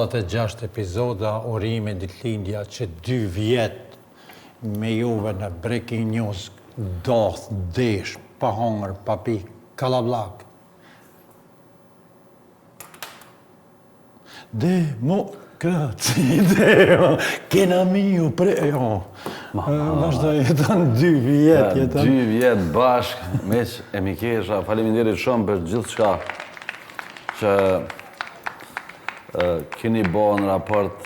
76 epizoda Orime ditëlindja që 2 vjet me juve në Breaking News, doth, desh, pa hongër, pa pi, kalablak. Demokraci, kena miju prejo. Vazhdo jeton 2 vjet. 2 vjet bashk, meq e Mikesha, faleminderit shumë për gjithë shka që keni bo në raport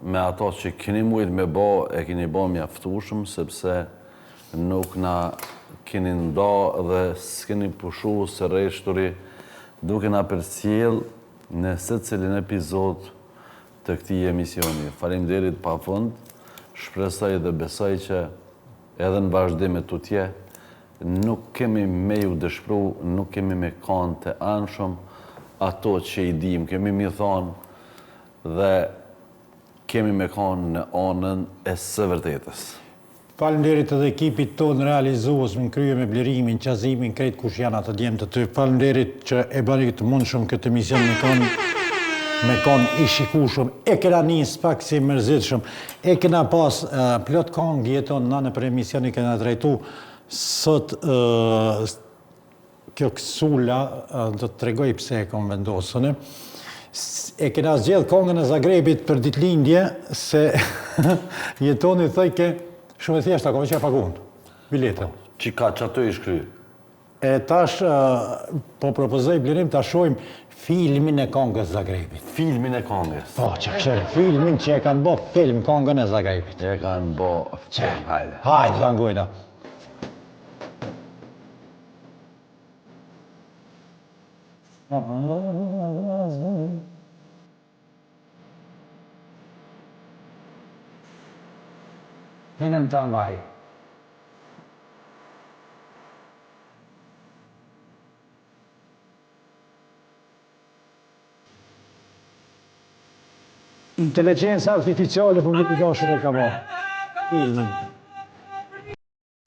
me ato që keni mujt me bo, e keni bo mjaftueshëm, sepse nuk na keni ndo dhe s'keni pushu së rreshturi duke na përcjell në secilin epizod të këtij emisioni. Faleminderit pafund, shpresoj dhe besoj që edhe në vazhdim e tutje nuk kemi me ju dëshpru, nuk kemi me kanë të anshëm ato që i dim, kemi mi thonë dhe kemi me kanë në anën e së vërtetës. Faleminderit edhe ekipit tonë realizues në krye me blerimin, qazimin, krejt kush janë ato djemë të ty. Faleminderit që e bani të mundshëm këtë emision me kanë i shikueshëm. E kena nis pak si mërzitshëm. E kena pas plot këngë jeton na në për emisioni kena drejtu. Sot kjo Ksula do të tregoj pse e kam vendosën. E kena zgjedh këngën e Zagrebit për ditëlindje se jetoni thoj ke shumë e thjeshta, ka që e pagun biletën. Që ka që ato i shkry? E tash po propozoj Blerim ta shohim filmin e këngës Zagrebit. Filmin e këngës? Po, që këshere, filmin që e kanë bo film këngën e Zagrebit. E kanë bo film, hajde. Hajde, zangojna. Hinëm të ngaj. Inteligenza artificiale për një përgjashën e ka bo. Filmin.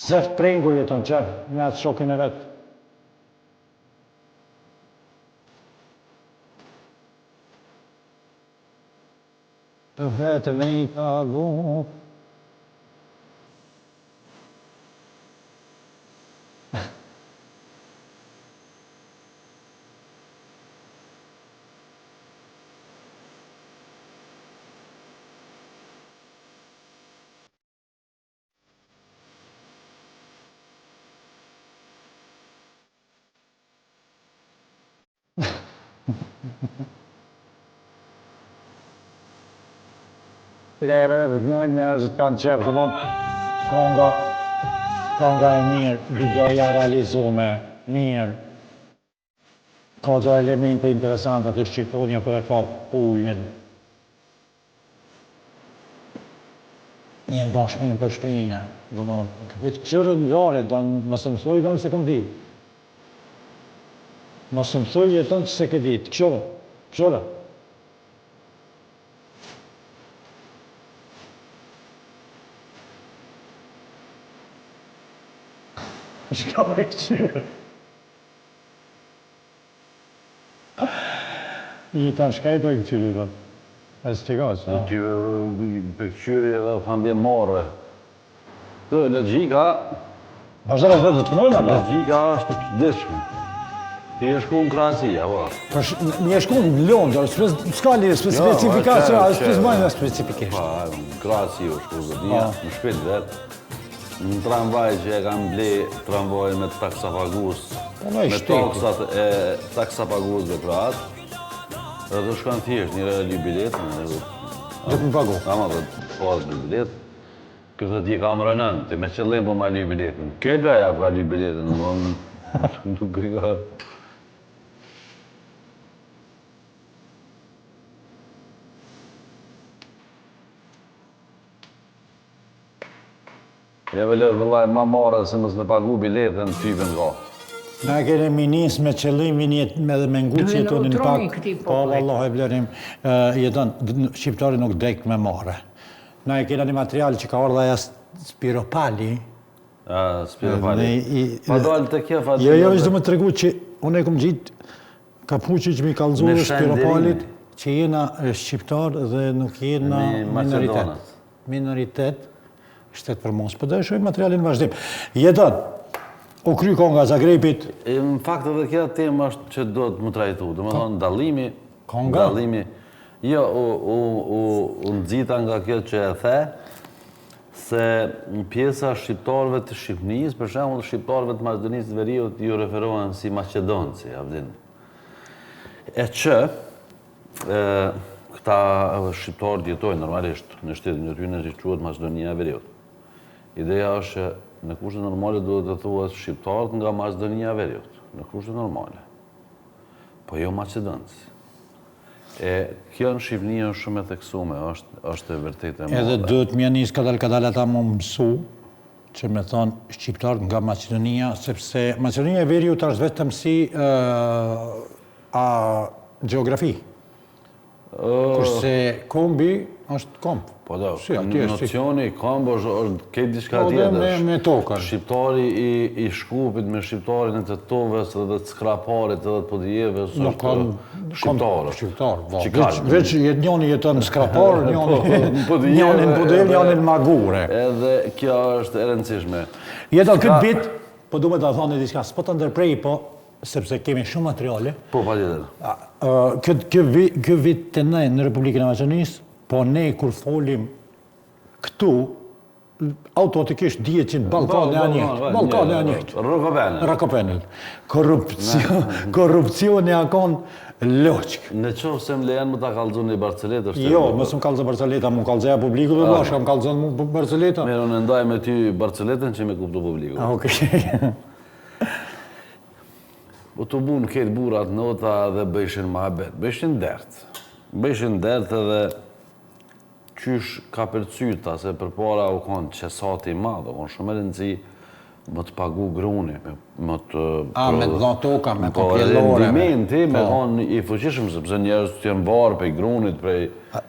Zeft prengu jeton që, me atë shokin e vetë. Të vetë me i ka go. Lere, njerëzit kanë qepë të mund konga e mirë, videoja realizume, mirë. Ka do elemente interesante të shqiponja për e ka ujën. Një bashkëmin për shpinja, këtë qërë në gjare, mësë mësoj dhe se këm di. Mësë mësoj jeton që se këtë ditë, qërë. Shka me këqyrë. I ta shkaj do e këqyrë, do. E së qika, që? Për këqyrë edhe fambje morë. Të logika... Vazhdo e dhe të nëjnë, apo? Logika është dishme. Ti e shku në Krasia, po. Një e shku në Londër, s'ka li specifikacion, a s'pës bajnë dhe specifikisht. Pa, Krasi u shku zëdia, në shpit vetë. Në tramvaj që e kam ble tramvaj me taksapagus, me toksat e taksapagusve për atë, dhe të shkanë thjesht njëre e ly biletë. Dhe të më pagu? Kama dhe të pasë me biletë. Këtë ti kam rënën, të me qëllim për ma ly biletën. Këtë ja ka ly biletën, nuk ka... Ja vëllë vëllaj ma marë se mësë me pagu biletën typën ka. Na kene minis me qëllimin edhe me ngu që jetonin pak. Po, Allah e blerim, jeton, shqiptari nuk dek me marë. Na e kene një material që ka orë dhe Spiropali. Spiropali. Pa dojnë të kje fatë... Jo, ishtë du me të regu që unë e kom gjitë kapuqi që mi kalzohë Spiropalit, që jena shqiptar dhe nuk jena minoritet. Minoritet, shtetë për mos, për dhe shojnë materialin vazhdim. Jetën, u kry konga Zagrepit. Në fakt edhe kjo temë është që do të më trajtu, dhe më thonë dalimi, konga? Dalimi, jo, u nëzita nga kjo që e the, se në pjesa shqiptarëve të Shqipënisë, për shembull shqiptarëve të Maqedonisë së Veriut ju referohen si maqedonci, Avdin. E që këta shqiptarë jetojnë normalisht në shtetin e tyre që quhet Maqedonia e Veriut. Ideja është që në kushte normale duhet të thuhet shqiptarët nga Maqedonia e Veriut, në kushte normale. Po jo maqedonci. Kjo në Shqipëni është shumë e theksume, është e vërtetë e madhe. Edhe duhet mja njës kadal ata më mësu, që me thonë shqiptarët nga Macedonia, sepse Macedonia e Veriut është vetëm si geografi. Kurse kombi është komb. Po do, nocioni komb është këtë diçka tjetër. Me tokën. Shqiptari i Shkupit me shqiptarin e të Tovës dhe të Skraparit dhe të Podijevës është shqiptarë. Shqiptarë, veç njoni jeton në Skrapar, njoni në Podijev, njoni në Magure. Edhe kjo është e rëndësishme. Jeton këtë bit, po du me të thoni diçka, s'po të ndërprej, po, sepse kemi shumë materiale. Po, pa tjetër. Këtë vit të ne në Republikën e Maqedonisë, po ne kur folim këtu, automatikisht dihet që Ballkani janë njëjtë. Rokopenel. Korrupcioni akon loqk. Në qoftë se më lejen më ta kallëzoni Barceletën. Jo, mos më kallëzo Barceleta, më kallëzoja publiku dhe bashkë, më kallëzon mu Barceleta. Mirë, unë ndaj me ty Barceletën që me kuptu publiku. Okej. Po të bunë këtë burat nota dhe bëjshin mahabet, bëjshin dert. Bëjshin dert edhe qysh ka përcyta, se për para u konë qesati madhë, u konë shumë e rëndësi më të pagu gruni, më të... Me të dhënë toka, me kopjelore. Rendimenti, me konë i fuqishëm, sepse njerës të jenë barë prej grunit, prej...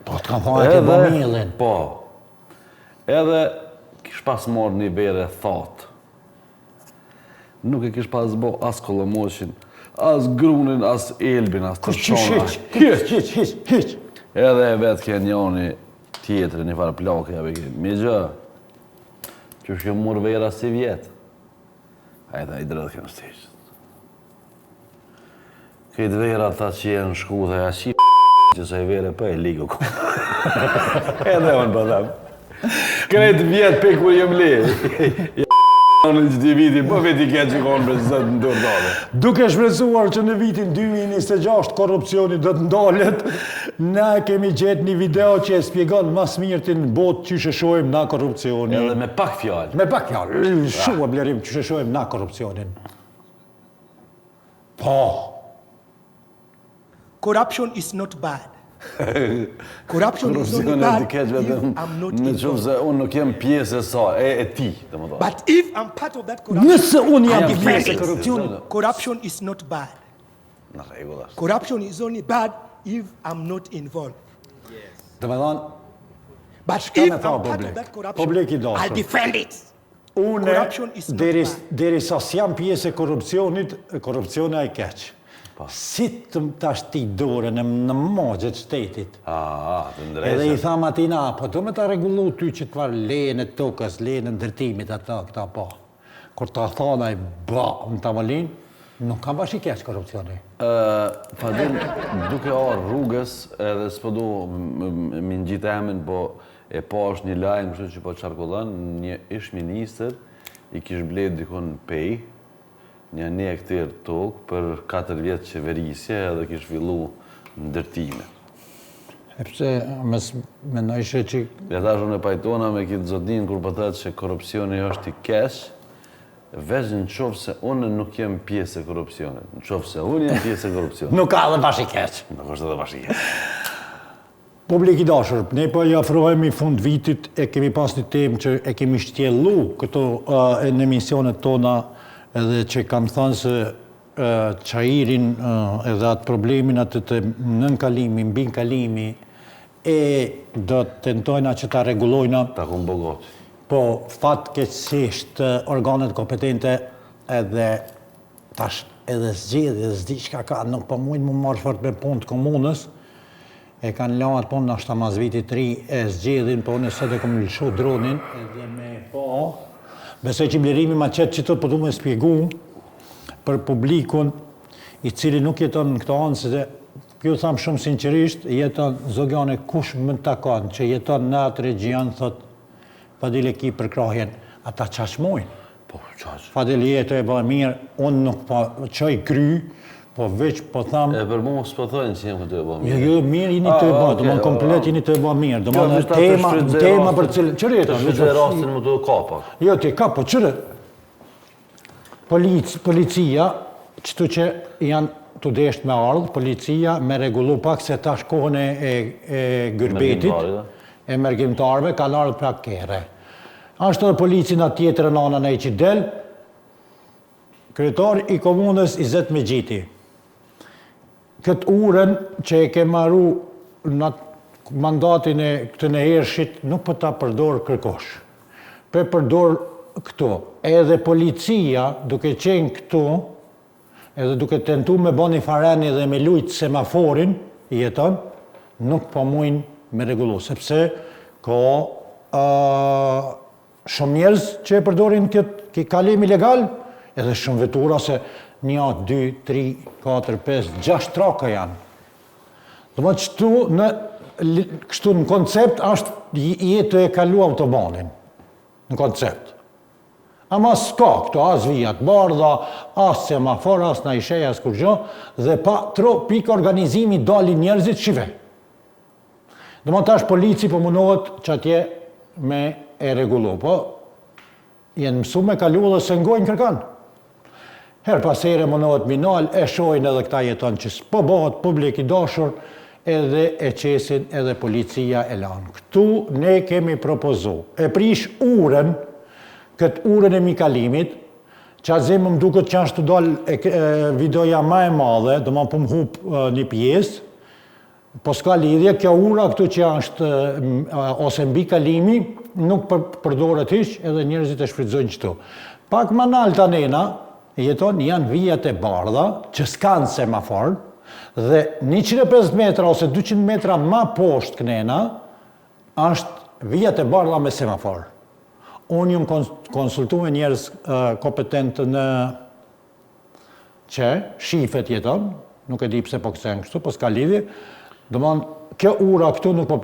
Po, të kanë thonë e ke bomilin. Po. Edhe kish pas morë një vere thotë. Nuk e kish pas bo as Kolomoshin, as grunin, as Elbin, as Tërshona. Hiq. Edhe vetë ke njoni tjetëri, një farë plake, mi gjë, që është murë vera si vjetë. A e ta i drëtë kënë shteqët. Këtë vera ta që jenë shku dhe ja që sa i vere për e ligë ku. Edhe unë për tham. Këtë vjetë për kur jem le. Në gjithi viti, po veti këtë që konë për zëtë në dërdale. Duke shpresuar që në vitin 2026 korrupcioni do të ndalet, na kemi gjetë një video që e spjegon mas mirëtin botë që shëshojmë na korrupcioni. Edhe me pak fjallë. Me pak fjallë. Shumë e blerim që shëshojmë na korrupcionin. Po. Corruption is not bad. Corruption is only bad if I'm not Në qëfë se unë nuk jem pjesë e sa, e ti, të më thonë. But if I'm part of that corruption, Nëse unë jam I'm pjesë e defending. korrupcionit. Corruption is not bad. Në regull është. Corruption is only bad if I'm not involved. Të me thonë, But Shka if me I'm tha part publik? of that corruption, Publik i dashur. I'll defend it. une, Corruption is not bad. deri sa s'jam pjesë e korrupcionit, korrupcioni a i keq. Si të tash ti dore në magjet shtetit. Të ndrejse. Edhe i tham atina, po do me ta regullu ty që të varë lejën e tokës, lejën e ndërtimit, ata, këta po. Kur ta thonaj ba në tavolin, nuk kam bash i keq korrupcioni. Fadil, duke arë rrugës, edhe s'po du më ngjitë emin, po e pa është një lajmë kështu që po qarkullon, një ish minister i kish bledh dikon pej, një hektar tokë për 4 vjetë qeverisje edhe kish fillu ndërtime. Epse, me nëjshë që... Dhe tash unë e pajtona me kitë zotnin kur po thëtë që korrupcioni është i keq, veç në qofë se unë nuk jem pjesë e korrupcionit. Në qofë se unë jem pjesë e korrupcionit. Nuk ka dhe bash i keq. Nuk është edhe bash i keq. Publik i dashur, ne po i afrohemi fund vitit, e kemi pas një temë që e kemi shtjellu këto në emisionet tona, edhe që kam thënë se qajirin edhe atë problemin atë të nënkalimi, mbinkalimi, e do të tentojna që ta regulojna. Ta kumë bogoti. Po, fatkeqësisht organet kompetente edhe tash edhe zgjedhje, edhe s'di çka ka, nuk po mujnë më marrë fort me punë të komunës, e kanë lanë po në ashtë mas vitit 3 e zgjedhin, po nëse dhe kom lëshu dronin, edhe me po, besoj që Blerimi ma qëtë që të përdu me spjegu për publikun i cili nuk jeton në këto anë, se ju thamë shumë sinqerisht, jeton zogjane kush më të takon, që jeton në atë regjion, thot, Fadil e ki për krahjen, ata qashmojnë. Po, qaq. Fadil jetë e ba mirë, unë nuk po qoj kry, po veç po thamë... E për mu s'po thojnë që jem këtë e ba mirë. Jo, mirë jeni të e ba, do më komplet jeni të e ba mirë, do më tema për cilë... Qërë jetë? Të shfridzoj rastin më të kapa. Jo, ti ka, po qërë? Policia, qëtu që janë të desht me ardhë, policia me regullu pak se tash kohën e gërbetit, e mergjimtarve, kanë ardhë pra kere. Ashtë edhe policin atë tjetër në anën e që del, kryetar i komunës Izet Megjiti. Këtë urën që e ke marru në mandatin e këtë në hershit, nuk për ta përdor kërkosh. Për përdor këto. Edhe policia, duke qenë këtu, edhe duke tentu me boni fareni dhe me lujtë semaforin, jeton, nuk po mujnë me regullu, sepse ka shumë njerëz që e përdorin këtë kalim ilegal, edhe shumë vetura se 1, 2, 3, 4, 5, 6 traka janë. Dhe më kështu në koncept është jetë e kalu autobanin, në koncept. Ama s'ka këto, as vijat bardha, as semafor, as na isheja, as kur gjo, dhe pa pikë organizimi dalin njerëzit shive. Dhe më tash polici po munohet që atje me e regullu, po jenë mësu me kalu dhe se ngojnë kërkan. Her pas ere munohet minal, e shojnë edhe këta jeton që s'po bëhet publik i dashur, edhe e qesin edhe policia e lanë. Këtu ne kemi propozu, e prish urën, këtë urën e mikalimit, që azim më duket që ashtë të dalë videoja ma e madhe, do më më hup një pjesë, po s'ka lidhje, kjo ura këtu që ashtë, ose mbi kalimi, nuk përdoret hiq, edhe njerëzit e shfrytëzojnë qëtu. Pak më nalë të nena, jeton, janë vijat e bardha, që s'kanë semafor, dhe 150 metra ose 200 metra ma poshtë kënena, ashtë vijat e bardha me semafor. Unë jam konsultu me njerëz kompetent në që shifet jeton, nuk e di pse po kësen kështu, po s'ka lidhje, domthon kjo ura këtu nuk po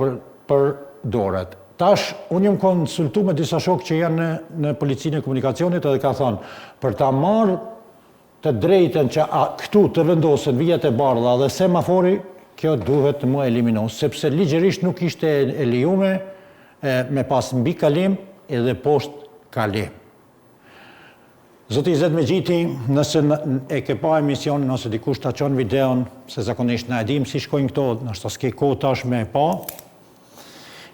përdoret. Tash, unë jam konsultu me disa shok që janë në policinë e komunikacionit edhe ka thonë, për ta marrë të drejten që këtu të vendosen vijat e bardha dhe semafori, kjo duhet të më eliminohet, sepse ligjërisht nuk ishte e lejuar me pas mbi kalim edhe poshtë kalim. Zoti Izet Megjiti, nëse e ke pa emisionin, nëse dikush ta çon videon, se zakonisht na e dim si shkojnë këto, nështë s'ke kohë tash me e pa,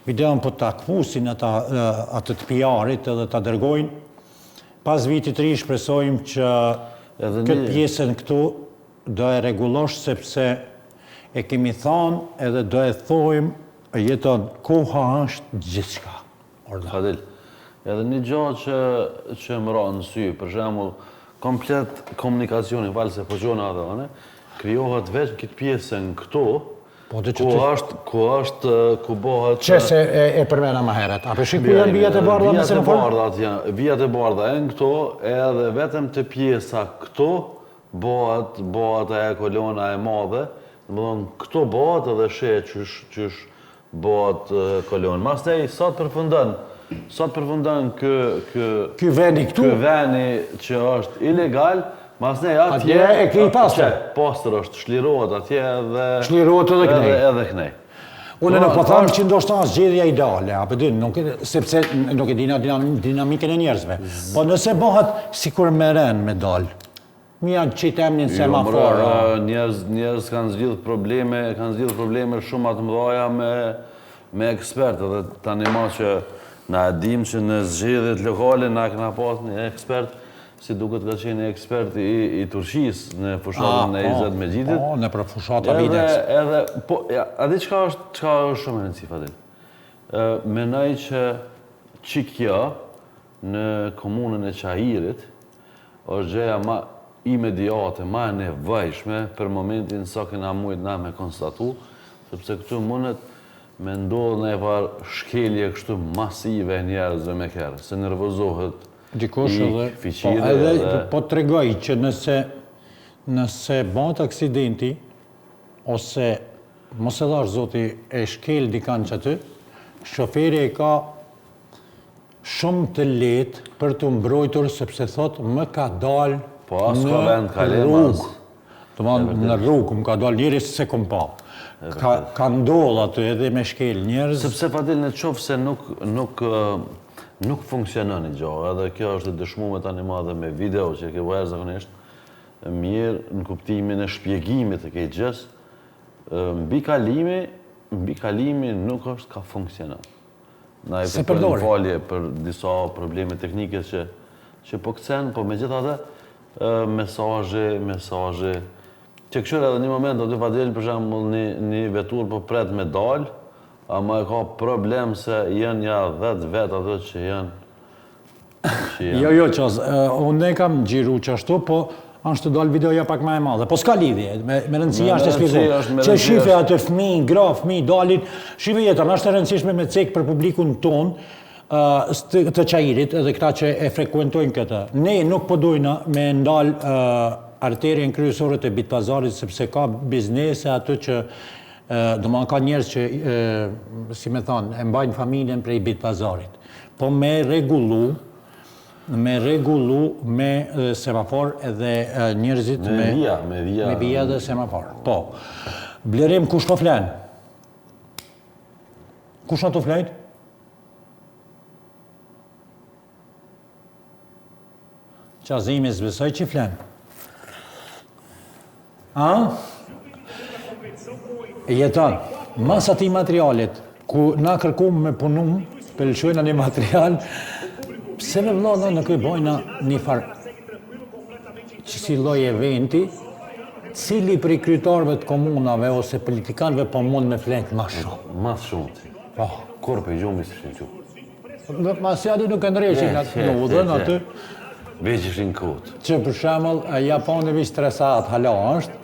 videon po ta kpusin atë të PR-it edhe ta dërgojnë. Pas vitit 3 shpresojmë që këtë pjesën këtu do e rregullosh sepse e kemi thënë edhe do e thojmë jeton koha është gjithçka. Fadil, edhe një gjatë që më ra në sy, për shembull, komplet komunikacioni, valë se po gjona dhe anë, krijohet veç këtë pjesën këtu, ku bëhet... Që se e përmena ma heret, a përshik ku janë vijat e bardha me semafor? Vijat e bardha e në këto, edhe vetëm të pjesa këto, bëhet e kolona e madhe, këto bëhet edhe she qysh bëhet kolonë. Mas nej, sot përfundon ky veni këtu? Ky veni që është ilegal, mas nej atje e ke i pasër? Pasër është, shlirohet atje edhe... Shlirohet edhe kënej? Edhe kënej. Unë nuk po thamë që ndoshta është zgjedhja ideale, apo din, sepse nuk e dina dinamikën e njerëzve. Po nëse bëhet sikur me ren me dalë, mi janë qitë emnin semafor. Njerëz kanë zgjidhur probleme shumë atë mëdhaja me ekspertë, dhe tani ma që na e dim që në zgjedhjet lokale na kena pas një ekspert, si duket ka qenë ekspert i Turqisë në fushatën e Izet Megjitit. Po, në për fushata Videx. A di çka është shumë e rëndësishme, Fadil? Menoj që kjo në komunën e Qahirit është gjëja ma imediate, ma e nevojshme për momentin sa kena mujt na me konstatu sepse këtu mundet me ndodhë në e parë shkelje kështu masive njerëzve me kërë, se nervozohet Dikush edhe, fiqire edhe po të regoj që nëse bëhet aksidenti, ose mos e dhash zoti e shkel dikan që aty, shoferi e ka shumë të lehtë për të mbrojtur sepse thot më ka dalë Po as ka vend ka në rrugë. Në rrugë, më ka dalë njëri se kom pa. Ka ndodhë aty edhe me shkel njerëz. Sepse Fadil në qofë se nuk funksionon i gjohë, edhe kjo është dëshmuar tani madhe me video që e ke vajrë zakonisht, mirë në kuptimin e shpjegimit të këtij gjës, mbi kalimi nuk është ka funksionon. Na e përdorim falje për disa probleme teknike që po këthen, po me gjitha dhe mesazhe, që këshur edhe një moment aty Fadil, për shembull një vetur po pret me dalë, ama e ka problem se janë ja 10 vetë ato që janë... Jo, qas, unë e kam gjiru që ashtu, po është të dalë videoja pak më e madhe. Po s'ka lidhje, me rëndësia është të shpjegoj. Që shife atë fëmijë, fëmijë dalin, shife jetër, është e rëndësishme me cek për publikun ton, të Qairit, edhe këta që e frekuentojnë këtë. Ne nuk po dojna me ndalë arterien kryesore të Bitpazarit, sepse ka biznese atë që domethënë ka njerëz që, si me thonë, e mbajnë familjen prej Bitpazarit. Po me rregullu me semafor edhe njerëzit me vija dhe semafor. Po. Blerim, kush po flen? Kush në të flen? Qazimi zbesoj që flen. A? Jeton, mas ati materialit, ku na kërkum me punum, pëlqojna një material, pse me vëlla në këj bojna një farë që si loj eventi, cili prej kryetarëve të komunave ose politikanëve po mund me flenë ma shumë. Mas shumë ti. Po. Kur për gjumi si shumë që? Masjadi nuk e ndreshin atë në aty. Veç ishin kotë. Që për shemëll, Japoni vish 3 saat hala është,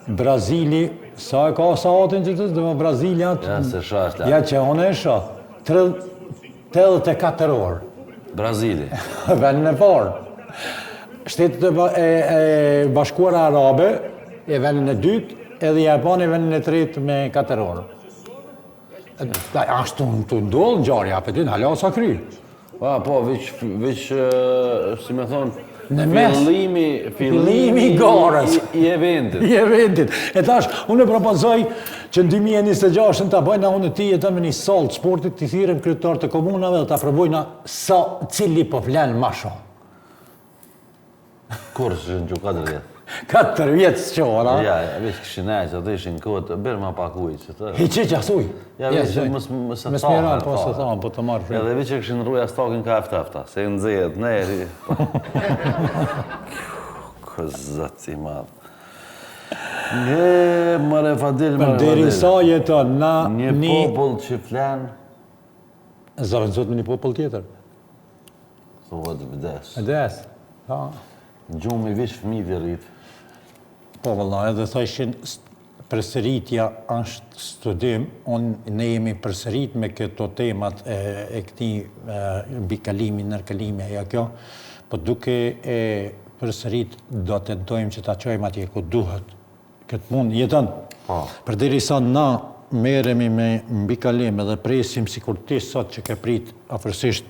Brazili, sa e ka saatin që të dhe Brazili atë? Ja, se shasht la. Ja, që one e shë, 84 orë. Brazili. Vendin e parë. Shtetet e Bashkuara Arabe, e vendin e dytë, edhe Japoni vendin e tretë me 4 orë. Ashtu të ndollë në gjarja, për ti në hala sa kry. Po, veç, si me thonë, fillimi garës. I eventit. I eventit. E tash, unë e propozoj që në 2026 të bëjna unë ti jetën me një salë të sportit, të thirëm kryetar të komunave dhe të aprovojna cili po flenë ma shumë. Kur që në që 4 vjetë? 4 vjetë së qora. Ja, veç këshin e që atë ishin këtë, bërë ma pak ujë që të... I që asuj. Ja, veç mësë të thahër. Po se thahër, po të marrë frimë. Edhe veç që këshin rruja stakin ka efta, se në dzejët, neri. Këzët i madhë. Mëre Fadil. Për deri sa jetën na... Një popull që flenë... Zavënzot me një popull tjetër. Thuhet vdes. Vdes, ha. Në gjumë i vish fëmi vjerit. Po, vëlla, edhe thëshin përsëritja është studim, ne jemi përsërit me këto temat e këti bikalimi, nërkalimi, aja kjo, po duke e përsërit do të tentojmë që ta qojmë atje ku duhet. Këtë mund jetën. Për deri sa na meremi me mbikalim edhe presim si kur ti sot që ke prit afërsisht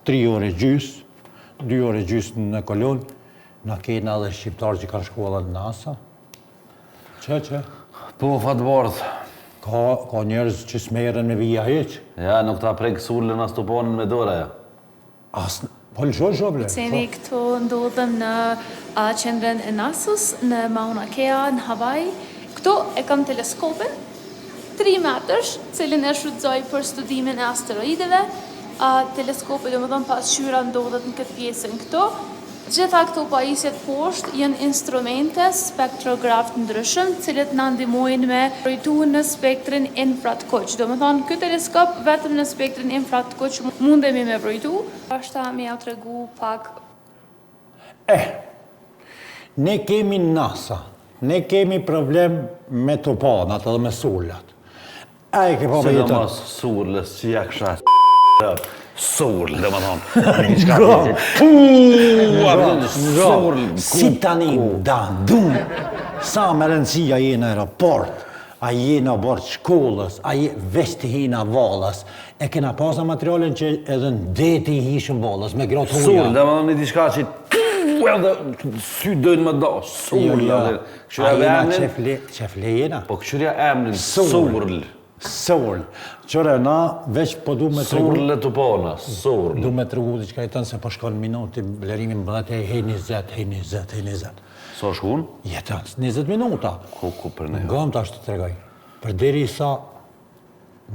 3 ore gjys, 2 ore gjys në kolon, na kena dhe shqiptarë që kanë shkuallat në NASA. Që? Po, fatbardh. Ka njerëz që s'merren me vija heq. Ja, nuk ta prek sullën as të ponën me dora, ja. Po lëshon shoble. Ceni këtu ndodhem në qendrën e NASA-s në Mauna Kea, në Hawaii. Këtu e kam teleskopin, 3 metrësh, cilin e shfrytëzoj për studimin e asteroideve. Teleskopi, do më thëmë pasqyra ndodhet në këtë pjesën këtu. Gjitha këto pajisjet poshtë janë instrumente spektrograf të ndryshëm, cilët na ndihmojnë me projtu në spektrin infrat kuq. Do më thonë, këtë teleskop vetëm në spektrin infrat kuq mundemi me projtu. Ashta me ja tregu pak. Ne kemi NASA, ne kemi problem me topanat edhe me solat. A e ke po me jetën? Sidomos surlës që ja kësha surlë, dhe më thonë. Surlë. Si tani, da, dum. Sa me rëndësia je në aeroport, a je në bord shkollës, a je vesti hi në valës, e kena pasa materialin që edhe në deti hi shën valës, me grotë huja. Surlë, dhe më thonë një diçka që edhe sy dojnë më do, surlë. A jena qefle jena? Po këshurja emrin, surlë. Surlë. Qëre, na veç po du me tregu... Surlë të pona, surlë. Du me tregu diçka i tënë se po shkon minuti, blerimin më dhe hej 20. Sa shkun? Jetën, 20 minuta. Ku për ne? Gëm të ashtë të tregoj. Për deri sa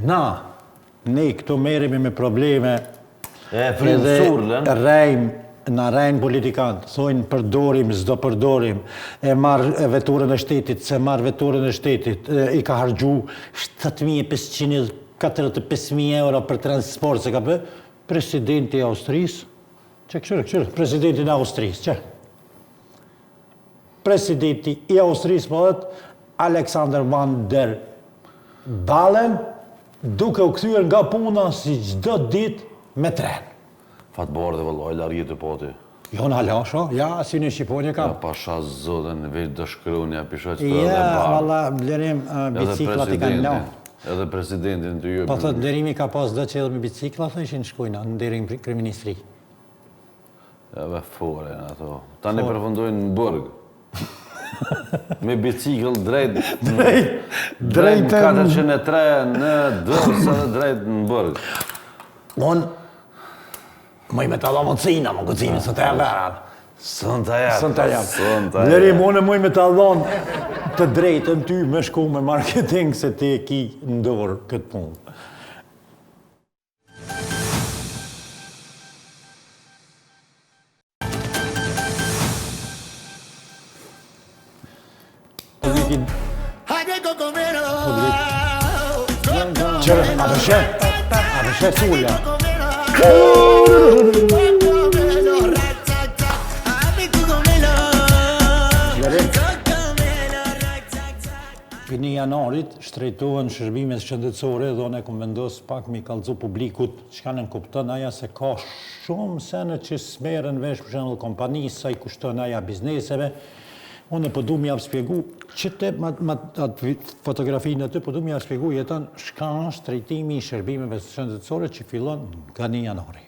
ne këtu merimi me probleme frimë surlën. Na rejnë politikantë, thojnë përdorim, zdo përdorim, e marrë veturën e shtetit, se marrë veturën e shtetit, i ka hargju 7.545.000 euro për transport, se ka për presidenti i Austrisë, këshire, presidenti i Austrisë, presidenti i Austrisë, po dhe Alexander Van der Balen, duke u kthyer nga puna si çdo ditë me tren. Fatbardhe vëllaj, largjet e poti. Jo në halasho, ja, si në Shqiponi kam. Ja, pasha zotën, veç dëshkërunja, pishoq për edhe Ja, barë. valla, blerim, biciklat i kanë lau. Edhe presidentin të ju. Po thot, derimi ka pas dhe që edhe me bicikla, thëshin shkujna, në derim kryeministri. Ja, be fore, në ato. Tani përfundojnë në burg. Me bicikl drejt... Drejt 403 në dërsa dhe drejt në burg. Unë, mëj me të allon më këcimi, së të e verën. Sën të jam. Blerim, unë mëj me të allon të drejtën ty me shku me marketing se ti e ki ndorë këtë punë. Qërë, a bëshe sulla. Për një janarit shtrejtohen shërbimet shëndetësore dhe unë e kom vendos pak mi kalëzu publikut që kanë në kuptën aja se ka shumë sene që smerën vesh për shembull kompanisë, sa i kushton aja bizneseve. Unë po du m'javë spjegu që te atë fotografinë aty, po du m'javë spjegu jetën shka është trajtimi i shërbimeve shëndetësore që fillon nga 1 janari.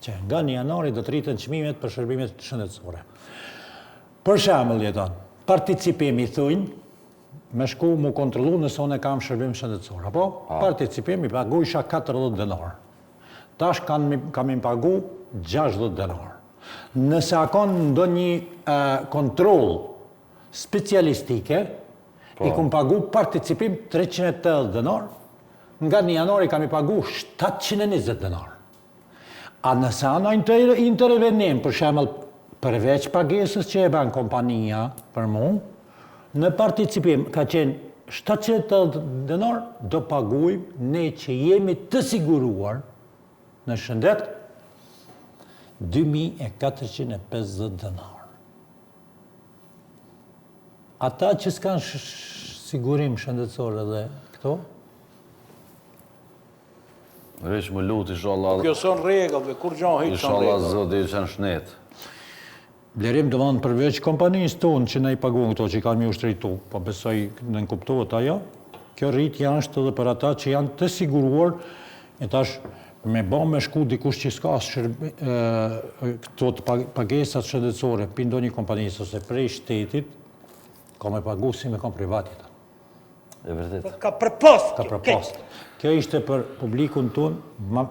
Që nga 1 janari do të rritën çmimet për shërbimet shëndetësore. Për shembull jetën, participimi thujnë, me shku mu kontrolu nëse unë e kam shërbim shëndetësor, apo? Participimi pagu isha 40 denar. Tash kam im pagu 60 denar. Nëse akon ndo një kontrol specialistike, i kum pagu participim 380 denar, nga 1 janari kam i pagu 720 denar. A nëse anë intervenim, për shemëll, përveç pagesës që e ban kompania për mu, në participim ka qenë 780 denar, do paguim ne që jemi të siguruar në shëndet 2.450 denar. Ata që s'kan sigurim shëndetësor edhe këto? Veç më lut, inshallah. Kjo son rregull, kur gjon hiç son Inshallah rregull. zoti i qenë shnet. Blerim të vanë përveç kompanisë tonë që ne i paguën këto që i kanë mi ushtrejtu, po besoj në nënkuptohet ajo, kjo rritja është edhe për ata që janë të siguruar, e tash me ba me shku dikush që s'ka këto të pagesat shëndetësore, për ndonjë kompanisë ose prej shtetit, ka me pagu si me kam privatit. E vërtet. Ka përpost. Ka përpost. Kjo ishte për publikun tonë,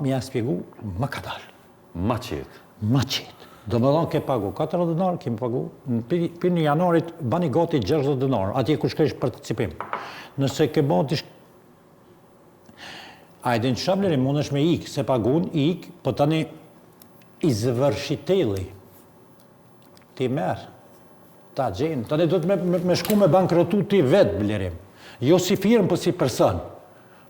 mi janë spjegu, më ka dalë. Ma qetë. Ma qetë. Do më dhonë ke pagu 40 denar, kemi pagu, për 1 janarit bani gati 60 denar, atje ku shkesh participim. Nëse ke bati ajde në shablerim, mund është me ikë, se pagun, ikë, po tani i zëvërshiteli, ti merë, ta gjenë, tani do të me shku me bankrotu ti vetë, blerim. Jo si firmë, po si person.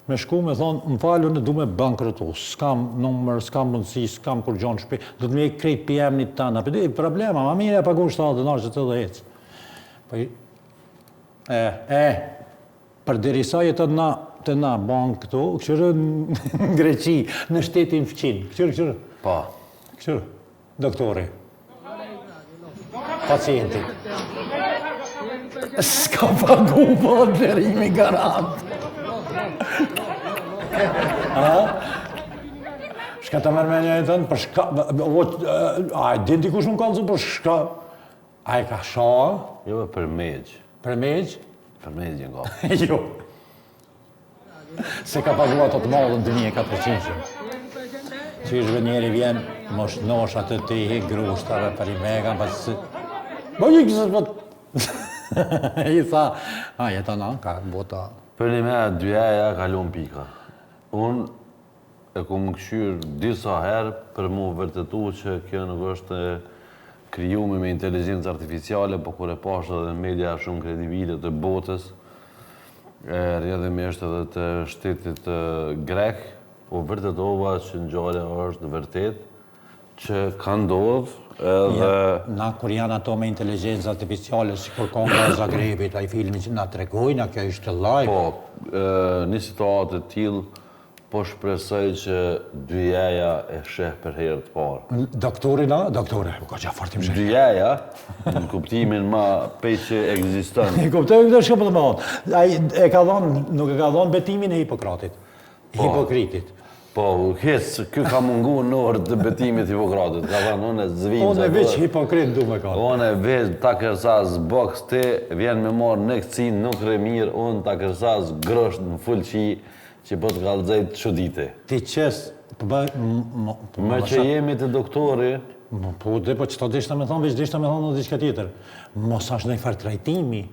Me shku me thonë, më falu në du me bankrotu, s'kam numër, s'kam mundësi, s'kam kur gjonë shpi, do të me krejt PM një tana, për di problema, ma mire e pagu 70 denar që të dhe hecë. Për derisa jetët na të na banë këto, këshërë në Greqi, në shtetin fëqin. Këshërë. Po. Këshërë, doktori. Pacientit. S'ka pagu po dërimi garant. Shka të mërmenja e tënë, për shka... A e din dikush në kalëzë, për shka... A e ka shoa? Jo, për megjë. Për megjë? Për megjë nga. Jo. Se ka paguat të madhën 2400. Qyshve njeri vjen, mosh nosh atë të i hek grushtave për i mega, pasë... Bo i kësë për... I tha, a jeta na, ka bota... Për një me dyja kalon pika. Unë e ku më këshyrë disa herë për mu vërtetu që kjo nuk është krijuar me inteligencë artificiale, po kur e pash edhe në media shumë kredibile të botës, rrjedhimisht edhe të shtetit grek, po vërtetova që ngjarja është vërtet që ka ndodhur edhe... Na kur janë ato me inteligencë artificiale, si kur Konga e Zagrebit, ai filmi që na tregojnë, kjo ishte live. Po, një situatë të tillë, po shpresoj që dyjaja e sheh për herë të parë. Doktore, ka qa fartim sheh. Dyjaja, në kuptimin ma pej që ekziston. I kuptoj këtë shkë për të më thonë. Ai e ka thonë, nuk e ka thonë betimin e Hipokratit. Hipokritit. Po, kjo ka mungu në orë të betimit Hipokratit. Ka thonë, unë e zvinë. Unë e veç hipokrit du me ka. Unë e veç ta kërsas boks te, vjen me marë në këcin, nuk re mirë, unë ta kërsas grosht në fullqi, që po të kalëzajt qëdite. Ti qes... Me që jemi të doktori... Po që ta dishtë me thonë, veç dishtë me thonë në diçka tjetër. Mos ashtë në i farë trajtimi.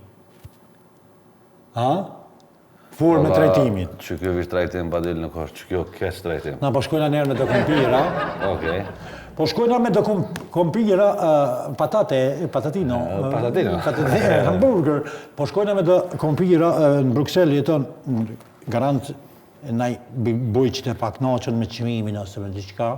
Fur me trajtimit. Që kjo vish trajtim pa del në kosh, që kjo kesh trajtim. Na po shkojna njerë me do kompira. Okej. Po shkojna me do kompira patatino, hamburger. Po shkojna me do kompira në Bruxelles jeton garant naj bujqët e pak naqën me qmimin ose me diqka.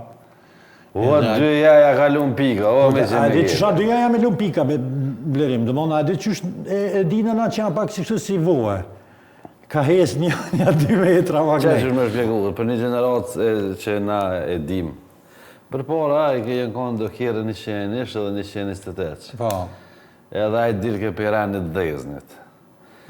O, dyjaja ka lumë pika, o me që A me di qësha dyjaja me lumë pika, blerim, dëmon, a di qësh e dina na që janë pak si kështë si voe. Ka hes një 2 metra vak Qa nej. që me shpjegu, për një generatë që na e dim. Për para, i ke jenë konë do kjerë 101 edhe 128. Po. Edhe a i dirë ke peranit dheznit.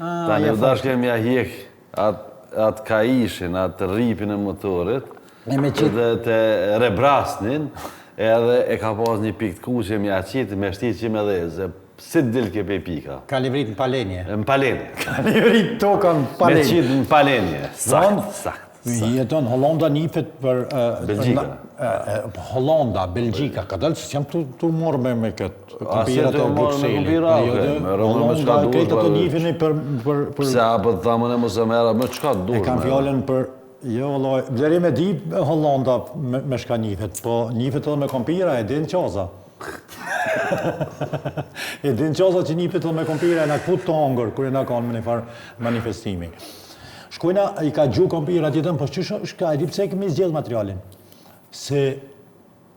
Ta një vdash kemi a hjek atë ka ishin, atë ripin e motorit, edhe të rebrasnin, edhe e ka pas një pikë të kuqe me aqit, me shtit që me dhezë. Si të dilë ke pe pika? Ka livrit në palenje. Në palenje. Ka livrit toka në Me palenje. qitë në palenje. Sakt. Jeton Hollanda nifet për... Belgjika. Hollanda, Belgjika, ka dalë që jam të morë me këtë A, kompira si të të morë me Bruxellit. kompira, okej, me rëmë me qka duhet, Kretë të pa- nifin e për... Pse apë të thamën e mëse mera, me qka të E dush kam me? fjallën për... Jo, vëllaj, vleri me di Hollanda me shka nifet, po nifet edhe me kompira e din qaza. E din qaza që nifet edhe me kompira e në këput të hongër, kër e në kanë me një farë manifestimi. Shkojna, i ka gju kompira tjetën, po shka, e di pse kemi zgjedh materialin. Se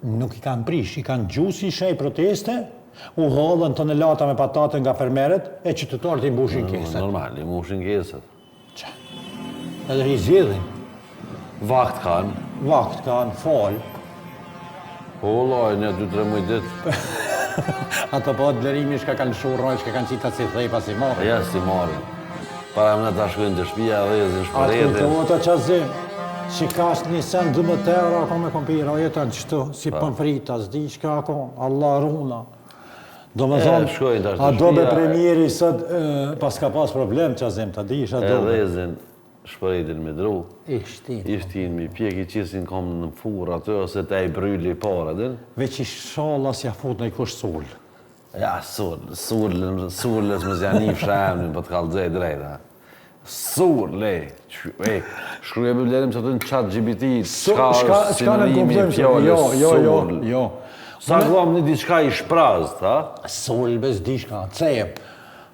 nuk i kanë prish, i kanë gju si shej proteste, u hodhën tonelata me patate nga fermeret, e qytetarët i mbushin keset. Normal, i mushin keset. Edhe i zgjedhin. Vakt kanë. Vakt kanë, falë. Po, loj, një 2-3 muj ditë. Ato po blerimi shka kanë shurroj, shka kanë qita si thej pas i marrë. Ja, si marrin. Para më në ta shkojnë të shpia dhe zin Atë shpëretin. kultohet të qazim, që ka është një sen 12 euro ako me kompira, jetën qëtu, si pëmfrita, zdi shka ako, Allah runa. Do me thonë, shkojnë tash të a dobe shtëpia, premieri sot, pas ka pas problem qazim, të di, isha E dobe. dhezin shpëretin me dru. Ishtin. Ishtin mi pjek i qisin kom në furë aty, ose të e bryli para, din. Veç i shala si a fut në i kush sul. Ja, surlës më zjani fshamnin, po të kalëzej drejta. Surle, shkruje bëblerim që të në qatë GPT, qka është Shka në sinonimi kuptojmë se, fjallës surl. jo. Sa kuam një diçka i shprazd, ha? Sul bez dishka, cep.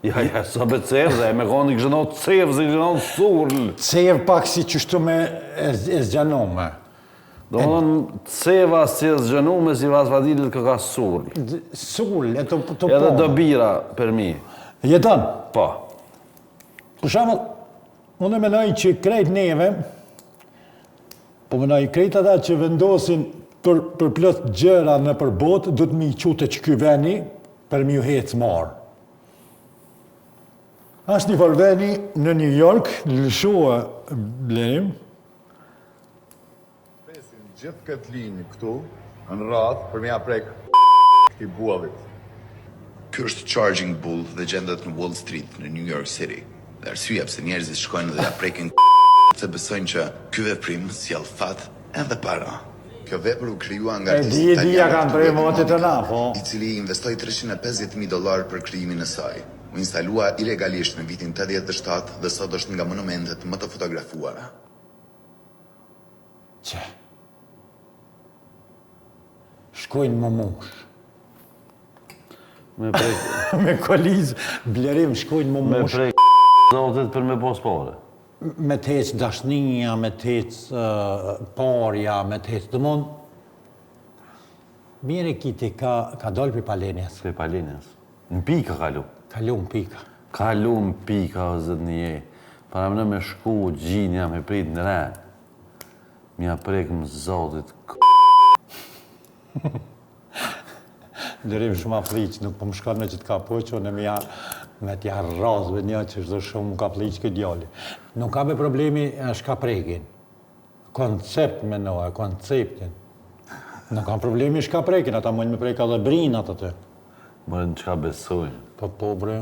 Ja, sa be cevze, me konë i këshënot cevze, i këshënot surl. Cep pak si qështu me e zgjanome. Do më thonë, ceva si e zgjenume si vasvadilit kë ka surl. Sul, e të po. Edhe do bira për mi. Jetën, Po. për shemëll, Unë menoj që krejt neve, po menoj krejt ata që vendosin për plot gjëra në për botë, du të mi qute që ky veni për mi u hecë marë. Ashtë një farë veni në New York, lëshoa Blerim. Presin gjithë këtë linjë këtu, në radhë, për me ja prek këti buallit. Ky është Charging Bull dhe gjendet në Wall Street në New York City. Dhe arsyeja pse njerëzit shkojnë dhe ja prekin se besojnë që ky veprim sjell fat edhe para. Kjo vepër u krijua nga Dia kanë tre motet të na, po. I cili investoi $350,000 për krijimin e saj. U instalua ilegalisht në vitin 87 dhe sot është nga monumentet më të fotografuara. Që? Shkojnë më mush. Me prek, Me kolizë, Blerim shkojnë më me mush. prek zotit për me pos pare. Me të hecë dashnia, me të hecë parja, me të hecë dëmon. Mire kiti ka dollë për palenjes. Për palinjes. Në pika kalu. Kalu në pika. Kalu në pika, o zëtë një je. Para më në me shku, gjinja, me prit në re. Mja prek më zotit Blerim shumë afriqë, nuk po më shkon me që të ka poqo, në me t'ja razve një që shdo shumë më ka pliqë këtë djalli. Nuk ka me problemi shka prekin. Koncept me noa, konceptin. Nuk ka problemi shka prekin, ata mojnë me preka dhe brinat atë. Mërë në qka besojnë. Po bre.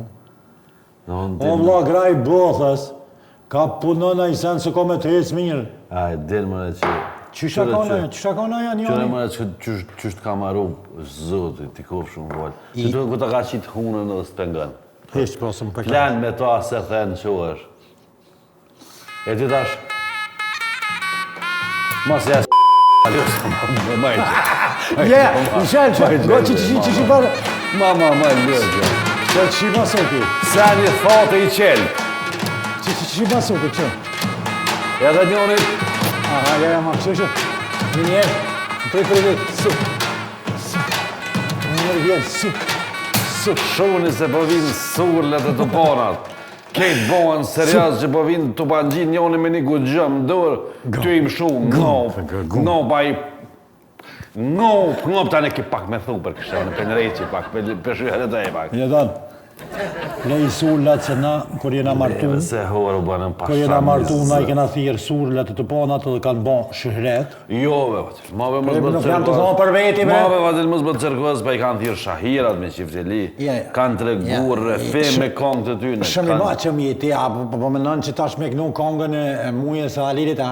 O O vla graj bothës, ka punon a i sen se ko me të hecë mirë. A, e delë mërë që... Qysha ka na janë Qëre janë? mërë që qështë ka maru zotit, t'i kofë shumë vojtë. Që të këta ka qitë hunën dhe s'pengan. Heshtë posëm për Plan me to se thënë që është. E ti tash... Mas jas më majtë. Ja, në shelë që, go që parë. Ma, lërgjë. Që që masoki, Sa një thotë i qelë. që masoki, që? Edhe njërit, Aha, ja, ma, që. Një njerë, në prej vetë, su. Një njerë vjetë, su. shuni se po vinë surlet e të ponat. Kejtë bohen serios që po vinë të pangjin njoni me një gugjëm në dorë, ty im shu, ngop, a i... Ngop, tani ki pak me thu për kështë, në penreqi pak, për shyhet e të e pak. Një danë, ne i surlat se na, kur jena martu, Se horë u banën kur jena martu, na i kena thirë surlat e të ponat dhe kanë bon shëhret. Jo, vatil, mave mos Nuk bëtë jam të thonë për veti, be. Mave vatil mos bëtë cërkos, pa i kanë thirë shahirat me qifteli. Ja. Kanë të regur, refe me kongë të tyne. Shumë i ba që mi ti, po menon që tash me kënu kongën e muje së alirit,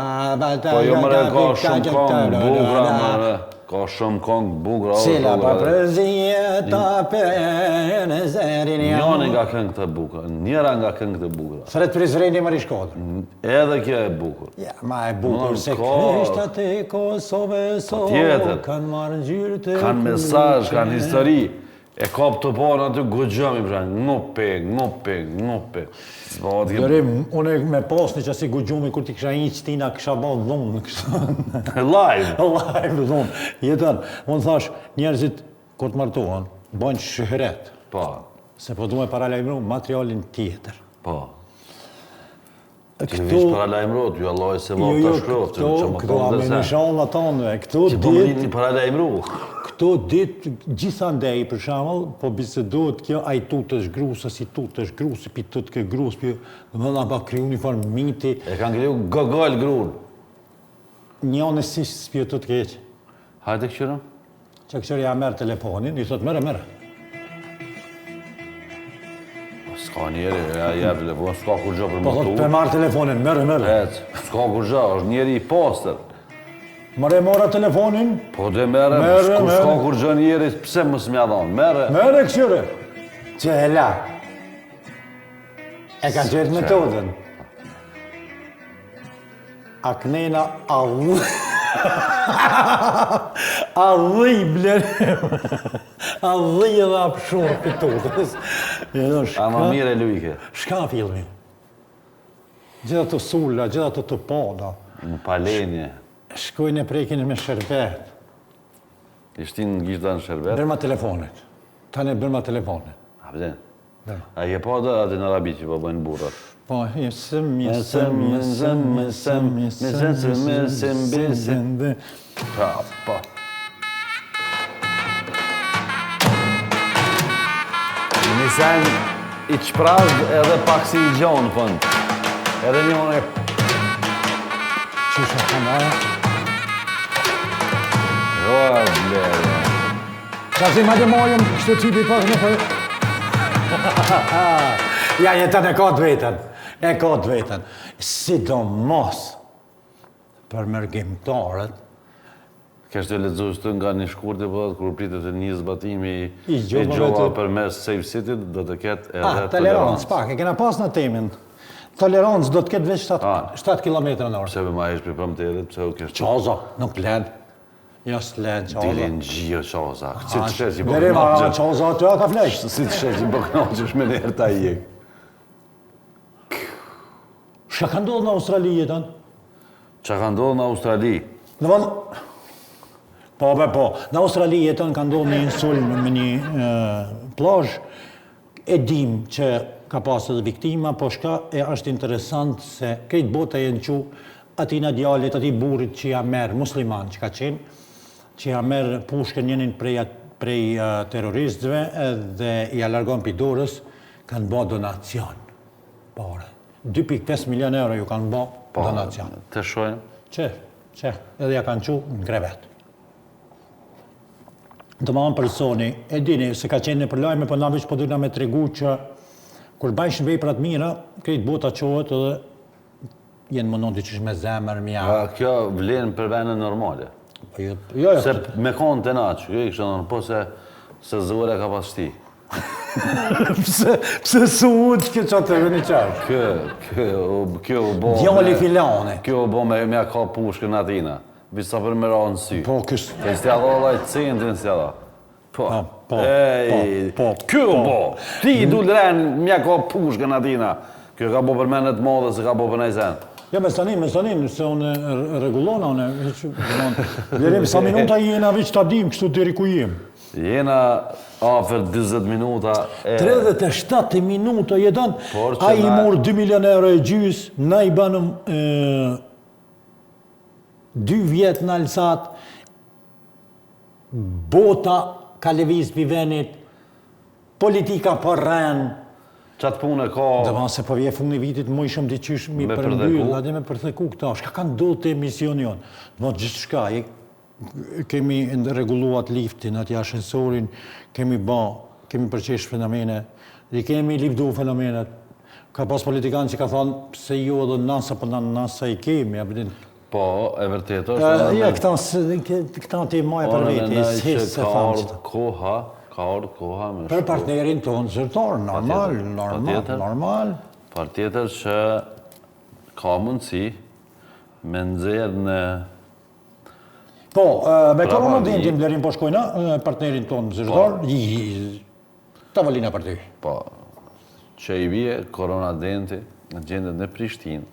Po jo mëre, ka shumë kongë bugra, mëre. Ka shumë kongë bugra. Cila pa prezije ta për në zerin jam. Njoni nga këngë të bukur, njëra nga këngë të bukur. Fred Prizreni më rishkodë. Edhe kjo e bukur. Ja, ma e bukur se ka. krishtat e Kosove tjetër. kanë marrë gjyrë të Kanë mesazh, kanë histori. E kap të ponë aty gugjëmi, pra, ngope. Dërim, unë me posni që si gugjumi, kur ti kësha iqë tina, kësha bo dhunë, kësha... Live. Live dhunë. Jetën, unë thash, njerëzit, kur të martohen, bojnë shëhret. Po, Se po du me paralajmëru materialin tjetër. po. Ti vish para lajmërot, ju Allah se vop të shkroftë, që më këto tonë a me dhe se. nishalla tonë, këto Që po më dit, rinni para lajmëru. këto dit, gjithandej, për shemëll, po bisedohet kjo, a i tut është grusës, i tut është grusë, pi tut ke grusë, pi, dhe më pa kriju një farë miti, E kanë kriju gogol grun. njone si s'pjo tut keq. Hajde këqyrëm? Që këshër ja merë telefonin, i thot, mere. S'ka njeri, ja telefon, s'ka kur gjë për Po më thot, tu. pe marë telefonin, mere. S'ka kur gjë, është njeri i poster. Mora telefonin, Po dhe mere, Mere. s'ka kur gjë njeri, pse më s'mja dhonë, mere. mere këshyre. Që e la. E ka gjetë metodën. Aknena allu. Alluj blerim. Alluj edhe apshurë pitutës. Ama mire lujke. Shka filmi? Gjitha të sulla, gjitha të poda. Në palenje. Shkojnë e prekin me sherbet. Ishtin në gjitha në sherbet. Bërma telefonit. Tane bërma telefonit. A pëden. A je po dhe atë në arabi që po bëjnë burrat? Po, jesëm, Po. Një sen i qprazd edhe pak si i gjonë, fënd. Edhe një më e... Qysha këndaja? Jo, blere. Qazi ma të mojëm, kështu tipi pas në për... Ja, jetën e ka të vetën. E ka të vetën. Sidomos për mërgjimtarët. Kështë të lexosh të nga një shkurtë po kur pritet të një zbatimi I gjova përmes Safe City do të ketë edhe tolerancë, pak, e kena pas në temin. Tolerancë do të ketë veç 7 km/h. Pse më ish për premterit, pse u kesh Qaza, nuk len. Jo s'len qaza. dilin gjio qaza. Si të shes i Deri ma bëknoqë. qaza aty ka flesh. Si të shes i bëknoqësh me njerë ta i jek. Shka ka ndodhë në Australi jetën? Qa ka ndodhë në Australi? Në vënd... Po, në Australi jetën ka ndodhë një insulm me një plazh. E dim që ka pasë edhe viktima, po shka e është interesant se krejt bota jenë që atina djallit, ati burit që ja merë, musliman që ka qenë, që ja merë pushkën njënin prej terroristëve dhe i alargon për dorës, kanë bo donacion. Pare. 2.5 milion euro ju kanë bo donacion. Të shojnë? Që, edhe ja kanë që në krevet. Të manë personi, e dini, se ka qenë në përlajme, për navish po dyna me tregu që kur bajshin veprat mira, krejt bota qohet edhe jenë mënon të qysh me zemër, mja. Kjo vlenë për vene normale. Jo. Se me konë të naqë, jo i kështë nërë, po se zore ka pas shti. Pse su utë kjo qatë të vëni qash? Kjo u bo... Djali filane. Kjo u bo me ka pushkën atina. Visa për më ranë sy. Po, kësë... Të stja dha laj centrin stja dha. Po. Kjo u bo. Ti du lëren mja ka pushkën atina. Kjo ka bo për menet madhe se ka bo për nejzen. Ja, me stanim, se unë regulona, unë... Sa minuta jena veç ta dim kështu deri ku jem. Jena afer 20 minuta... 37 minuta jetan, a i morë 2 milion euro e gjys, na i banëm 2 vjetë në alsat, bota ka leviz për venit, politika për rrenë. Qatë punë e ka... Dhe ma se po vje fund një vitit, më ishëm t'i qysh mi përmbyll, dhe me përtheku këta. Shka kanë do të emision jonë? Dhe gjithë shka, kemi reguluat liftin, atë ashensorin, kemi përqesh fenomene, dhe kemi liftu fenomenet. Ka pas politikanë që ka thonë, pse jo edhe nasa për nasa i kemi, Po, e vërtet është... Ja, këta të i maj për veti, s'hisë se famë qëta. Ka ardhë koha me shku... Për partnerin tonë zërtar, normal. Par tjetër që ka mundësi me nëzirë në... Po, me koronadentin blerin po shkojna, partnerin tonë zërtar, tavolina për ty. Po, që i bje koronadenti në gjendet në Prishtinë,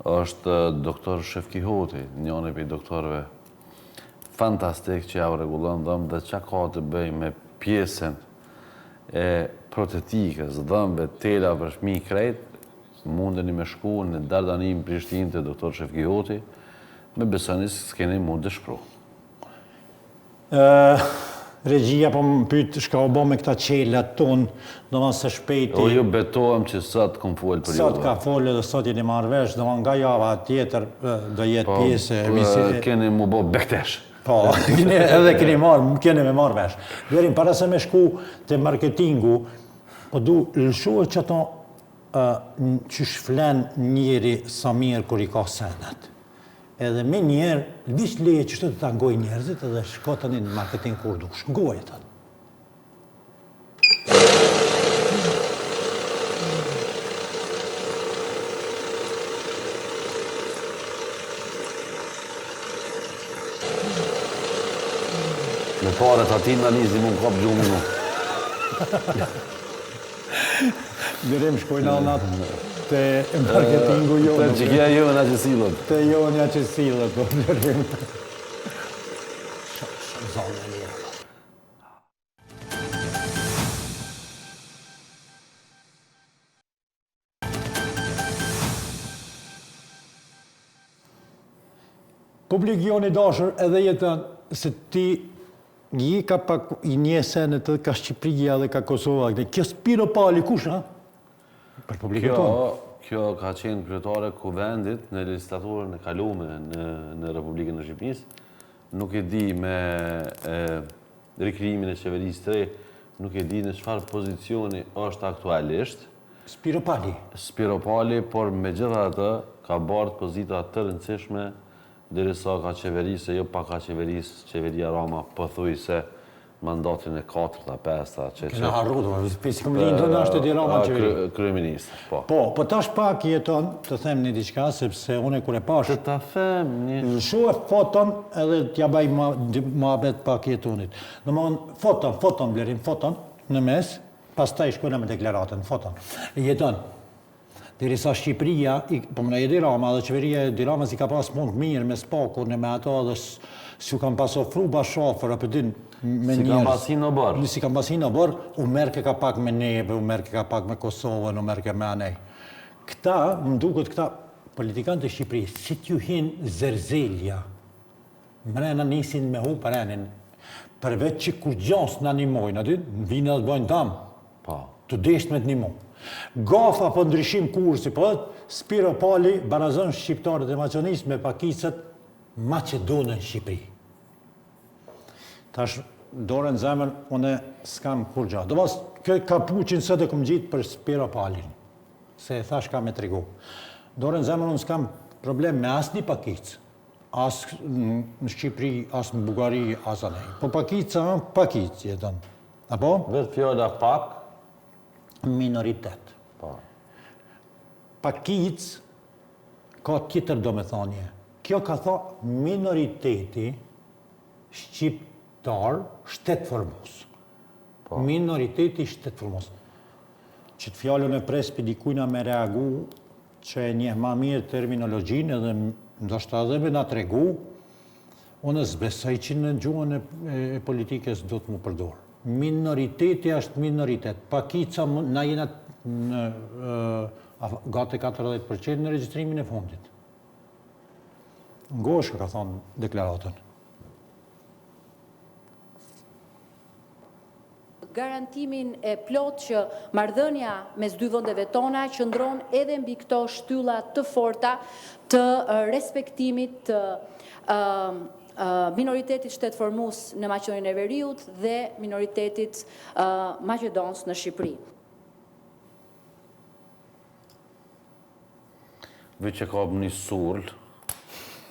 është doktor Shefkihoti, njënë për doktorëve fantastik që ja u regulon dhëmë dhe që ka të bëj me pjesën e protetikës, dhëmëve, tela për shmi krejt, mundeni me shku në Dardanim Prishtinë të doktor Shefkihoti, me besonis s'keni mund të shpru. Regjia po më pytë shka o bo me këta qelat tonë, do ma se shpejti... O ju betohem që sot kom folë për ju. Sot ka folë dhe sot jeni marrë vesh, do ma nga java tjetër do jetë pjesë... Keni mu bo bektesh. Po, edhe keni me marrë vesh. Verin, para se me shku të marketingu, po du lëshuë që ato që shflen njeri sa mirë kur i ka senet. Edhe me njerë, vish leje që shtë të tangoj njerëzit edhe shkotën në marketing kur du, shkoj e të. Me pare të ati në nizi mu në kap gjumë mu. Birim shkojnë anat të marketingu jonë. Të që kja jo në që silët. Të jo në që silët, po birim. Zonë e lirë. Publik joni dashur edhe jetën se ti një ka pak i një senet ka Shqipëria dhe ka Kosova. Kjo Spiro Pali kush, ha? Për publikët tonë. Kjo ka qenë kryetare kuvendit në legislaturën e kalume në Republikën e Shqipërisë. Nuk e di me rikrijimin e qeverisë tre, nuk e di në çfarë pozicioni është aktualisht. Spiro Pali. Spiro Pali, por me gjitha atë ka bardh pozita të rëndësishme derisa ka qeverisë, jo pa ka qeveria Rama pothuajse mandatin e 4-ta, 5-ta, Kena harruar, pesi komuninë tonë është di Rama qeveri. Kryeministër, po. Po tash pak jeton të them një diçka, sepse unë kur e pash. Të ta them një. Shoh foton edhe t'ja baj mohabet pak jetonit. Domthon foton blerim foton në mes, pastaj shkojnë me deklaratën foton. Jeton. Derisa Shqipëria, po më e di Rama dhe qeveria e di Rama si ka pas mund mirë me spakun e me ato dhe si kam pas ofru bashafër apo din me njerëz. Si kam pasin në bërë. Si kam pasin në bërë, u merke ka pak me neve, u merke ka pak me Kosovën, u merke me anej. Këta, më duket këta politikanë të Shqipërisë, si t'ju hinë zërzelja, mrena nisin me hu parenin, përveç që kur gjans në animojnë, aty, vinë edhe të bojnë damë, të desht me të një mu. Gafa për ndryshim kursi, po Spiro Pali barazon shqiptarët e Maqedonisë me pakicët Maqedonën Shqipëri. Tash, dorën zemër, une s'kam kur gjatë. Do pas, kjo kapuqin së të këmë gjitë për Spiro Palin, se thash ka me tregu. Dorën zemër, unë s'kam problem me asë një pakicë, asë në Shqipëri, asë në Bugari, asë anej. Po pakicë, pakicë jetën. Apo? Vetë fjolla pak, minoritet. Pakic ka tjetër do me thanje. Kjo ka tha minoriteti shqiptar shtetëformos. Minoriteti shtetëformos. Që të fjallën e prespi dikujna me reagu që e njeh ma mirë terminologjinë edhe ndoshta edhe me nga tregu, unë zbesoj që në gjuhën e politikës do të mu përdorë. Minoriteti është minoritet. Pakica na jena në gati 40% në regjistrimin e fundit. Ngoshka ka thonë deklaratën. Garantimin e plot që marrëdhënia mes dy vendeve tona qëndron edhe mbi këto shtylla të forta të respektimit të minoritetit shtetëformues në Maqedoninë e Veriut dhe minoritetit maqedonës në Shqipëri. Veç që ka një surl,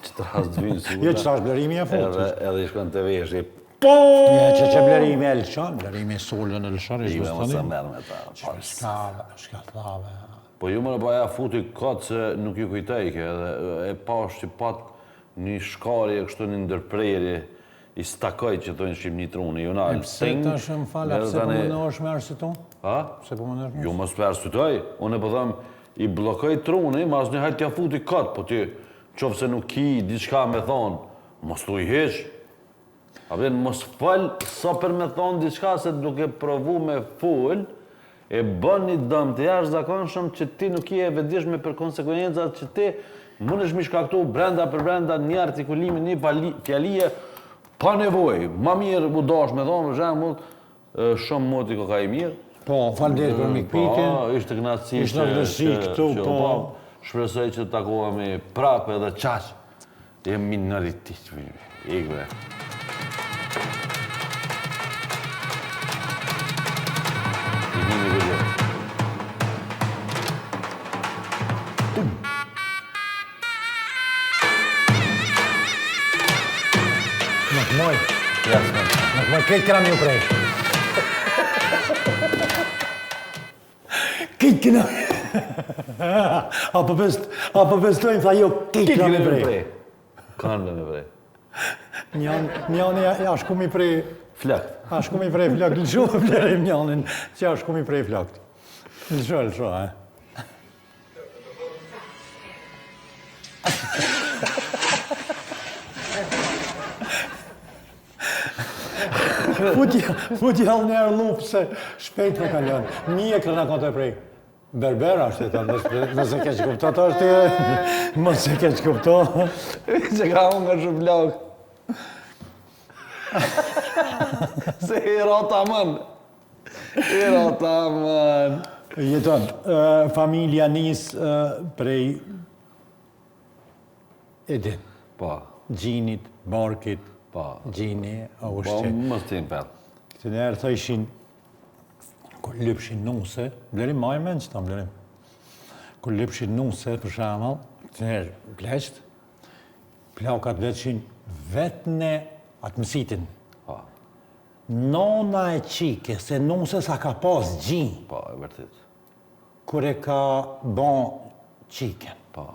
që të rasë të vinë surla. Jo që tash blerimi e fundit. Edhe i shkën të veshë, që blerimi e lëshon, blerimi e surlën e lëshon, e Ime shbës mësa të merë me ta. Shka thave. Po ju më në baja futi katë se nuk ju kujtajke, edhe e pash që patë një shkari e kështu një ndërprerje i stakoj që të një shqip një truni. E pse ta shë më falë, pse po më në është me arsitu? Ha? Pse po më në është me Ju mos për arsitoj, unë e po thëmë, i blokoj truni, mas një hajtë tja futi katë, po ti qofë se nuk ki, diçka me thonë, mos tu i heq. A vjen, mos falë, sa për me thonë diçka se duke provu me full, e bën një dëm të jashtë zakonshëm që ti nuk i e vedishme për konsekuencët që ti mund është mi shkaktu brenda për brenda një artikulimi, një fjalije pa nevoj. Ma mirë u dash me thonë, për shembull, shumë moti ko ka i mirë. Po, falënderit për mikpitin. Po, ishte knatësi Ishte knatësi këtu, po. Shpresoj që të takohemi prapë edhe qaq. Jem minoritet. Ikve. Nuk moj. Nuk moj, këtë këram një prej. Këtë këna. Apo bestojnë, tha jo, këtë këram një prej. Kanë me prej. Njani ashtu mi prej... Flakt. Ashtu mi prej flakt. Lësho blerim njanin që ashtu mi prej flakt. Lësho, Futi halë nërë lupë se shpejt me kalon. Një e kërna kote prej. Berber është ta, nëse ke që kupto të është mos e ke që kupto. Që ka unë nga shumë blok. Se i rota mën. Jeton, familja nis prej Edin, Po, Gjinit, Barkit, po. Gjini, Po, Aushqe. mos t'im për. Këtë njerë thëshin, kur lypshin nuse, blerim ma i men që ta blerim. Kur lypshin nuse, për shamal, këtë njerë pleqt, plakat vetëshin vetëne atë mësitin. Po, Nona e qike, se nuse sa ka pas gjinë, po, e vërtit. kur e ka bon qiken. Po,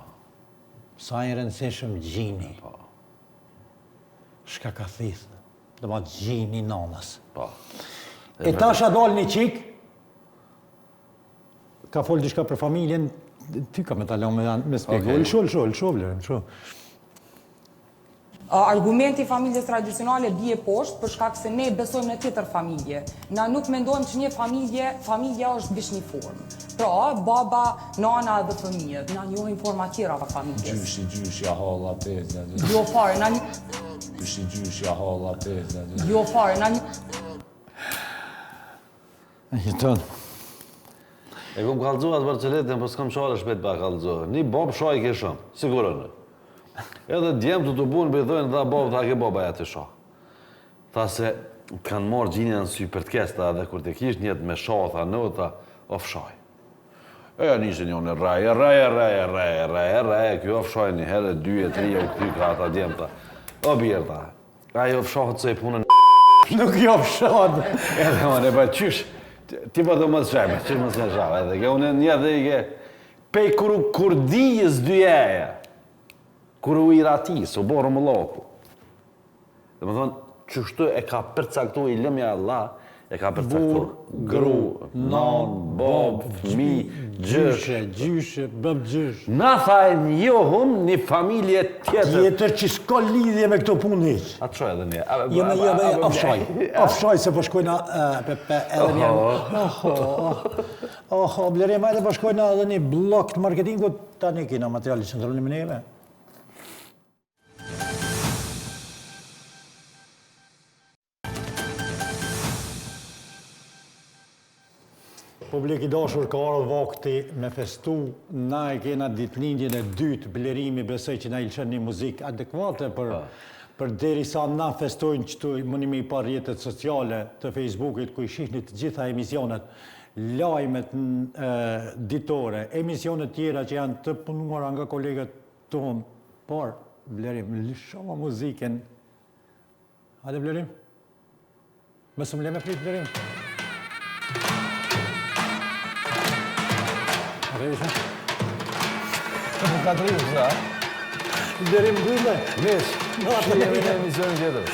Sa i rëndësishëm gjini. po, Shka ka thithë, dhe ma gjini nonës. po. E tash a dal një qik, ka folë diçka për familjen, ty ka me talon me spjegu. Okej. Lësho, vlerëm, lësho. Argumenti familjes tradicionale bie poshtë për shkak se ne besojmë në tjetër familje. Na nuk mendojmë që një familja është bish një formë. Pra, baba, nana dhe fëmijët, na njohin forma tjera të familjes. Gjyshja halla pezë. Jo fare, na Gjyshja halla pezë. jo fare, na Jeton. E kom kallëzuar atë Barceletën, po s'kam qare shpet pa kallëzuar. Një bob shoj ke shumë, sigurën. Edhe djemë të bunë, për i thojnë, dha bob, tha ke boba ja të shoh. Tha se kanë morë gjinja në sy për të kesta, dhe kur të kish njët me shoh, tha në, tha, ofshoj. E nishin jo në raje, kjo ofshoj një herë, 2 e 3, u këty ka ata djemë, tha. O bjerë, tha, ajo ofshohet se i punën Nuk jo fshod. edhe më në për qysh, ti po të më të shajme, qysh më të shajme, edhe ke unë një dhe i ke, pej kurdijës dyjeja, kur u i rati, su borë më loku. Dhe më thonë, qështu e ka përcaktu i lëmja Allah, e ka përcaktu gru, non, bob, fmi, gjysh. Gjyshe, bëb gjysh. Na thajnë johum një familje tjetër. Tjetër që s'ka lidhje me këto punë hiq. A të shoj edhe një. Jeme, ofshoj se po shkojna edhe një. Oho, blerim, ajde po shkojna edhe një blok të marketingut, tani kina materiali që ndronim neve. Publik i dashur, ka ardhur vakti me festu, na e kena ditëlindjen e dytë, blerimi besoj që na i lëshon një muzikë adekuate për derisa na festojnë qëtu mënimi i parë rrjetet sociale të Facebookit, ku i shihni të gjitha emisionet, lajmet ditore, emisionet tjera që janë të punuara nga kolegët tonë, por Blerim, lësho muzikën. Hajde Blerim. Mësë më le me prit Blerim. Rejshë? Nuk ka të rrëmë, sa? Blerim bëjme. Mish, që jemi në emisionin tjetër.